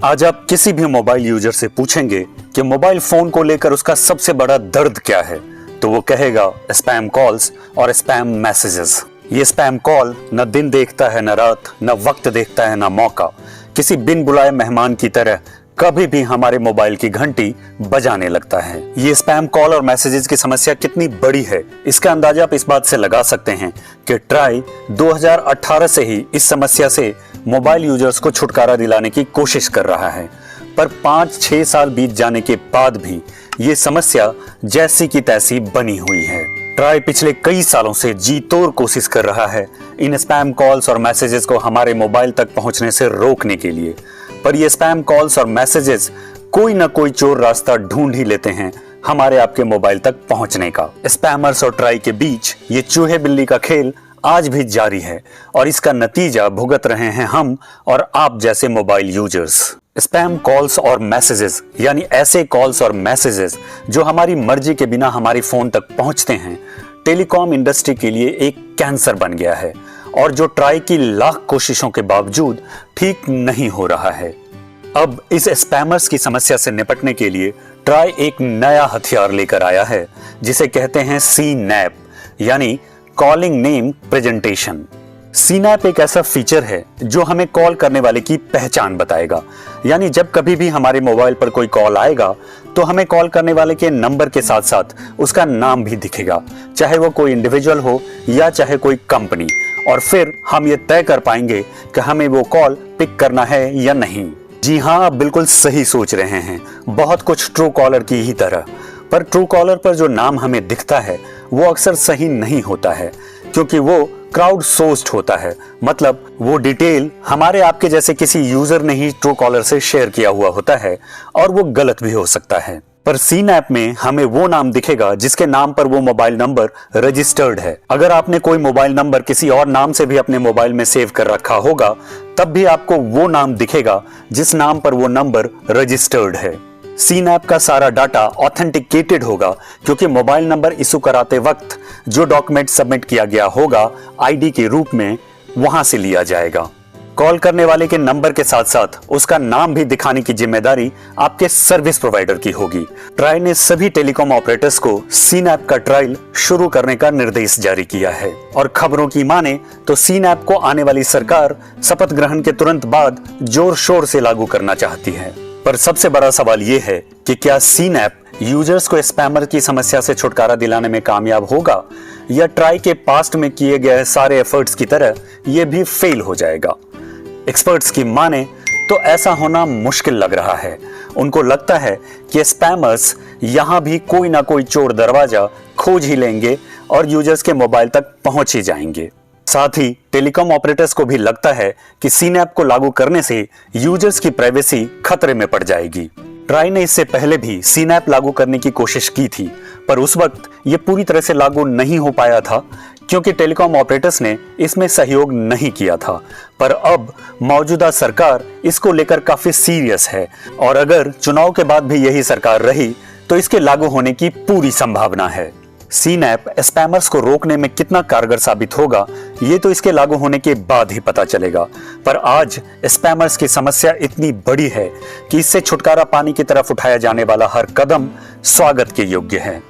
आज आप किसी भी मोबाइल यूजर से पूछेंगे कि मोबाइल फोन को लेकर उसका सबसे बड़ा दर्द क्या है, तो वो कहेगा स्पैम कॉल्स और स्पैम मैसेजेस। ये स्पैम कॉल न दिन देखता है, न रात, न वक्त देखता है, न मौका। किसी बिन बुलाए मेहमान की तरह कभी भी हमारे मोबाइल की घंटी बजाने लगता है। ये स्पैम कॉल और मैसेजेस की समस्या कितनी बड़ी है, इसका अंदाजा आप इस बात से लगा सकते हैं कि ट्राई 2018 से ही इस समस्या से मोबाइल यूजर्स को छुटकारा दिलाने की कोशिश कर रहा है, पर 5-6 साल बीत जाने के बाद भी ये समस्या जैसी की तैसी बनी हुई है। ट्राई पिछले कई सालों से जी तोड़ कोशिश कर रहा है इन स्पैम कॉल्स और मैसेजेस को हमारे मोबाइल तक पहुंचने से रोकने के लिए, पर ये स्पैम कॉल्स और मैसेजेस कोई ना कोई चोर रास्ता ढूंढ ही लेते हैं हमारे आपके मोबाइल तक पहुंचने का। स्पैमर्स और ट्राई के बीच ये चूहे बिल्ली का खेल आज भी जारी है और इसका नतीजा भुगत रहे हैं हम और आप जैसे मोबाइल यूजर्स। स्पैम कॉल्स और मैसेजेस यानी ऐसे कॉल्स और मैसेजेस जो हमारी मर्जी के बिना हमारी फोन तक पहुंचते हैं, टेलीकॉम इंडस्ट्री के लिए एक कैंसर बन गया है और जो ट्राई की लाख कोशिशों के बावजूद ठीक नहीं हो रहा है। अब इस स्पैमर्स की समस्या से निपटने के लिए ट्राई एक नया हथियार लेकर आया है जिसे कहते हैं सीनैप यानी कॉलिंग नेम प्रेजेंटेशन। सीनैप एक ऐसा फीचर है जो हमें कॉल करने वाले की पहचान बताएगा, यानी जब कभी भी हमारे मोबाइल पर कोई कॉल आएगा तो हमें कॉल करने वाले के नंबर के साथ साथ उसका नाम भी दिखेगा, चाहे वो कोई इंडिविजुअल हो या चाहे कोई कंपनी, और फिर हम ये तय कर पाएंगे कि हमें वो कॉल पिक करना है या नहीं। जी हाँ, आप बिल्कुल सही सोच रहे हैं, बहुत कुछ ट्रू कॉलर की ही तरह। पर ट्रू कॉलर पर जो नाम हमें दिखता है वो अक्सर सही नहीं होता है, क्योंकि वो क्राउड सोर्स्ड होता है, मतलब वो डिटेल हमारे आपके जैसे किसी यूजर ने ही ट्रू कॉलर से शेयर किया हुआ होता है और वो गलत भी हो सकता है। पर सीनैप में हमें वो नाम दिखेगा जिसके नाम पर वो मोबाइल नंबर रजिस्टर्ड है। अगर आपने कोई मोबाइल नंबर किसी और नाम से भी अपने मोबाइल में सेव कर रखा होगा, तब भी आपको वो नाम दिखेगा जिस नाम पर वो नंबर रजिस्टर्ड है। सीनैप का सारा डाटा ऑथेंटिकेटेड होगा, क्योंकि मोबाइल नंबर इशू कराते वक्त जो डॉक्यूमेंट सबमिट किया गया होगा आईडी के रूप में, वहां से लिया जाएगा। कॉल करने वाले के नंबर के साथ साथ उसका नाम भी दिखाने की जिम्मेदारी आपके सर्विस प्रोवाइडर की होगी। ट्राई ने सभी टेलीकॉम ऑपरेटर्स को सीनैप का ट्रायल शुरू करने का निर्देश जारी किया है और खबरों की माने तो सीनैप को आने वाली सरकार शपथ ग्रहण के तुरंत बाद जोर शोर से लागू करना चाहती है। पर सबसे बड़ा सवाल ये है कि क्या सीनैप यूजर्स को स्पैमर की समस्या से छुटकारा दिलाने में कामयाब होगा, या ट्राई के पास्ट में किए गए सारे एफर्ट्स की तरह ये भी फेल हो जाएगा। एक्सपर्ट्स की माने तो ऐसा होना मुश्किल लग रहा है। उनको लगता है कि स्पैमर्स यहां भी कोई ना कोई चोर दरवाजा खोज ही लेंगे और यूजर्स के मोबाइल तक पहुंच ही जाएंगे। साथ ही टेलीकॉम ऑपरेटर्स को भी लगता है कि सीनैप को लागू करने से यूजर्स की प्राइवेसी खतरे में पड़ जाएगी। ट्राई ने इससे पहले भी सीनैप लागू करने की कोशिश की थी, पर उस वक्त ये पूरी तरह से लागू नहीं हो पाया था क्योंकि टेलीकॉम ऑपरेटर्स ने इसमें सहयोग नहीं किया था। पर अब मौजूदा सरकार इसको लेकर काफी सीरियस है और अगर चुनाव के बाद भी यही सरकार रही तो इसके लागू होने की पूरी संभावना है। सीनैप स्पैमर्स को रोकने में कितना कारगर साबित होगा ये तो इसके लागू होने के बाद ही पता चलेगा, पर आज स्पैमर्स की समस्या इतनी बड़ी है कि इससे छुटकारा पाने की तरफ उठाया जाने वाला हर कदम स्वागत के योग्य है।